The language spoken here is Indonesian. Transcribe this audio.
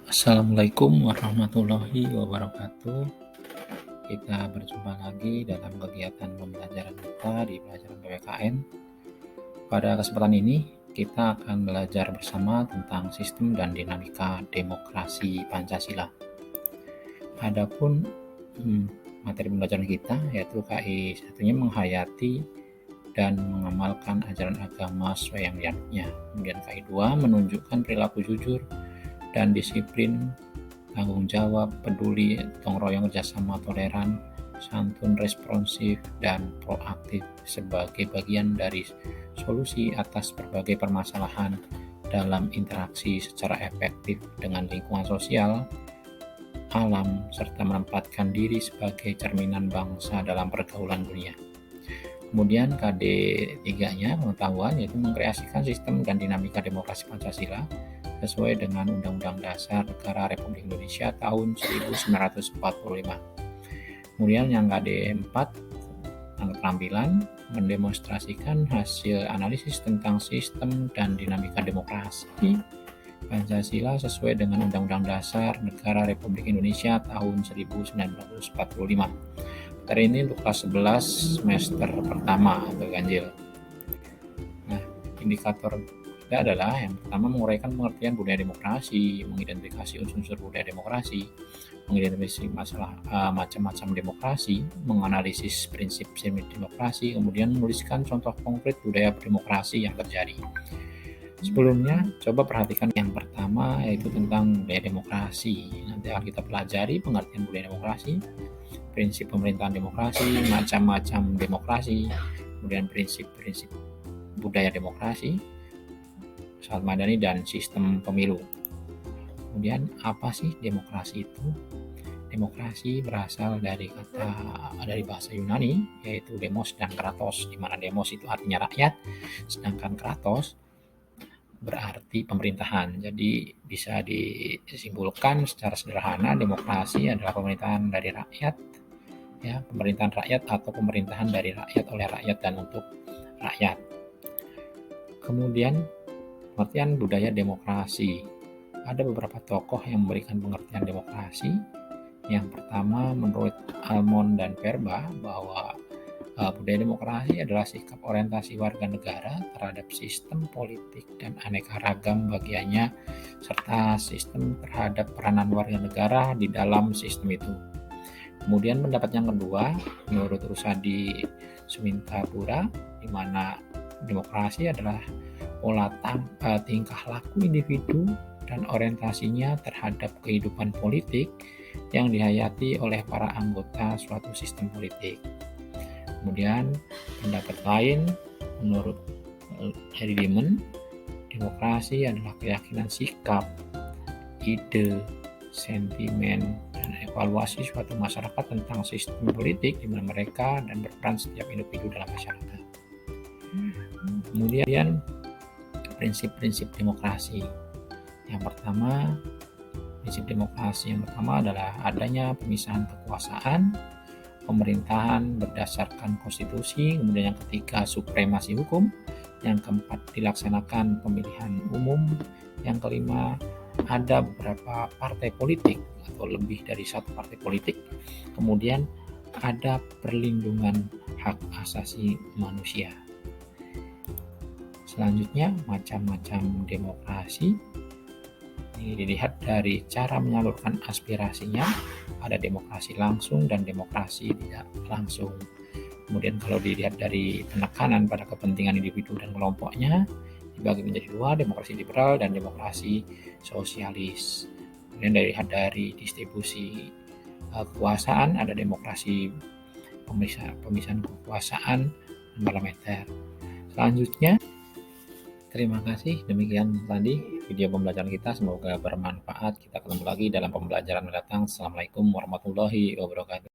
Assalamualaikum warahmatullahi wabarakatuh. Kita berjumpa lagi dalam kegiatan pembelajaran kita di pelajaran PPKN. Pada kesempatan ini, kita akan belajar bersama tentang sistem dan dinamika demokrasi Pancasila. Adapun materi pembelajaran kita yaitu KI satunya menghayati dan mengamalkan ajaran agama sesuai yang dianutnya. Kemudian KI 2 menunjukkan perilaku jujur dan disiplin, tanggung jawab, peduli, gotong royong, kerjasama, toleran, santun, responsif, dan proaktif sebagai bagian dari solusi atas berbagai permasalahan dalam interaksi secara efektif dengan lingkungan sosial, alam, serta menempatkan diri sebagai cerminan bangsa dalam pergaulan dunia. Kemudian KD 3-nya pengetahuan yaitu mengkreasikan sistem dan dinamika demokrasi Pancasila sesuai dengan Undang-Undang Dasar Negara Republik Indonesia tahun 1945. Kemudian yang KD 4 keterampilan mendemonstrasikan hasil analisis tentang sistem dan dinamika demokrasi Pancasila sesuai dengan Undang-Undang Dasar Negara Republik Indonesia tahun 1945. Materi ini untuk kelas 11 semester pertama atau ganjil. Nah, indikator kita adalah yang pertama menguraikan pengertian budaya demokrasi, mengidentifikasi unsur-unsur budaya demokrasi, mengidentifikasi masalah macam-macam demokrasi, menganalisis prinsip-prinsip demokrasi, kemudian menuliskan contoh konkret budaya demokrasi yang terjadi. Sebelumnya, coba perhatikan yang pertama yaitu tentang budaya demokrasi. Nanti akan kita pelajari pengertian budaya demokrasi, prinsip pemerintahan demokrasi, macam-macam demokrasi, kemudian prinsip-prinsip budaya demokrasi, syarat madani, dan sistem pemilu. Kemudian apa sih demokrasi itu? Demokrasi berasal dari bahasa Yunani yaitu demos dan kratos, di mana demos itu artinya rakyat, sedangkan kratos berarti pemerintahan. Jadi bisa disimpulkan secara sederhana demokrasi adalah pemerintahan dari rakyat, ya, pemerintahan rakyat atau pemerintahan dari rakyat oleh rakyat dan untuk rakyat. Kemudian pengertian budaya demokrasi. Ada beberapa tokoh yang memberikan pengertian demokrasi. Yang pertama menurut Almond dan Verba bahwa budaya demokrasi adalah sikap orientasi warga negara terhadap sistem politik dan aneka ragam bagiannya serta sistem terhadap peranan warga negara di dalam sistem itu. Kemudian pendapat yang kedua menurut Rusadi Sumintapura, di mana demokrasi adalah pola tingkah laku individu dan orientasinya terhadap kehidupan politik yang dihayati oleh para anggota suatu sistem politik. Kemudian pendapat lain menurut Harry Dimon, demokrasi adalah keyakinan sikap, ide, sentimen, dan evaluasi suatu masyarakat tentang sistem politik di mana mereka dan berperan setiap individu dalam masyarakat. Kemudian prinsip-prinsip demokrasi. Yang pertama, prinsip demokrasi yang pertama adalah adanya pemisahan kekuasaan, pemerintahan berdasarkan konstitusi, kemudian yang ketiga supremasi hukum, yang keempat dilaksanakan pemilihan umum, yang kelima ada beberapa partai politik atau lebih dari satu partai politik, kemudian ada perlindungan hak asasi manusia. Selanjutnya macam-macam demokrasi. Ini dilihat dari cara menyalurkan aspirasinya, ada demokrasi langsung dan demokrasi tidak langsung. Kemudian kalau dilihat dari penekanan pada kepentingan individu dan kelompoknya, dibagi menjadi dua, demokrasi liberal dan demokrasi sosialis. Kemudian dilihat dari distribusi kekuasaan, ada demokrasi pemisahan kekuasaan dan parlementer. Selanjutnya, terima kasih. Demikian tadi video pembelajaran kita. Semoga bermanfaat. Kita ketemu lagi dalam pembelajaran mendatang. Assalamualaikum warahmatullahi wabarakatuh.